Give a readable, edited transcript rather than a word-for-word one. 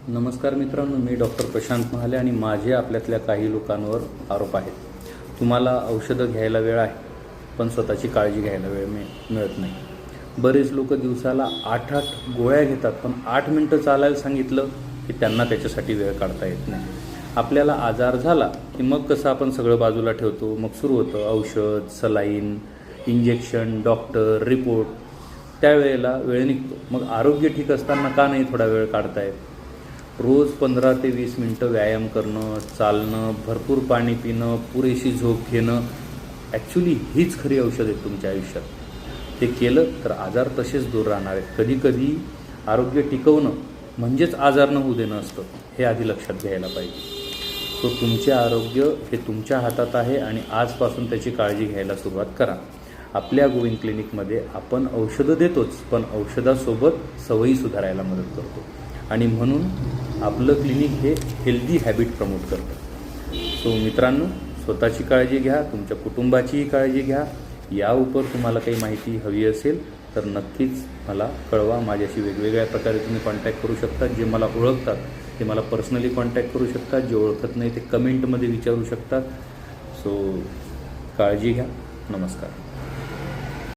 नमस्कार मित्रांनो, मी डॉक्टर प्रशांत महाले आणि माझे आपल्यातल्या काही लोकांवर आरोप आहेत. तुम्हाला औषधं घ्यायला वेळ आहे, पण स्वतःची काळजी घ्यायला वेळ मिळत नाही. बरेच लोक दिवसाला 8-8 गोळ्या घेतात, पण 8 मिनटं चालायला सांगितलं की त्यांना त्याच्यासाठी वेळ काढता येत नाही. आपल्याला आजार झाला की मग कसं आपण सगळं बाजूला ठेवतो, मग सुरू होतं औषध, सलाईन, इंजेक्शन, डॉक्टर, रिपोर्ट. त्यावेळेला वेळ निघतो. मग आरोग्य ठीक असताना का नाही थोडा वेळ काढतायत? रोज 15 ते 20 मिनटं व्यायाम करणं, चालणं, भरपूर पाणी पिणं, पुरेशी झोप घेणं, ॲक्च्युली हीच खरी औषध आहेत तुमच्या आयुष्यात. ते केलं तर आजार तसेच दूर राहणार आहेत. कधीकधी आरोग्य टिकवणं म्हणजेच आजार न होऊ देणं असतं, हे आधी लक्षात घ्यायला पाहिजे. सो तुमचे आरोग्य हे तुमच्या हातात आहे आणि आजपासून त्याची काळजी घ्यायला सुरुवात करा. आपल्या गोविंद क्लिनिकमध्ये आपण औषधं देतोच, पण औषधासोबत सवयी सुधारायला मदत करतो आणि म्हणून आपलं क्लिनिक हे हेल्दी हॅबिट प्रमोट करतं. सो मित्रांनो, स्वतःची काळजी घ्या, तुमच्या कुटुंबाचीही काळजी घ्या. यावर तुम्हाला काही माहिती हवी असेल तर नक्कीच मला कळवा. माझ्याशी वेगवेगळ्या प्रकारे तुम्ही कॉन्टॅक्ट करू शकता. जे मला ओळखतात ते मला पर्सनली कॉन्टॅक्ट करू शकतात, जे ओळखत नाही ते कमेंटमध्ये विचारू शकतात. सो काळजी घ्या. नमस्कार.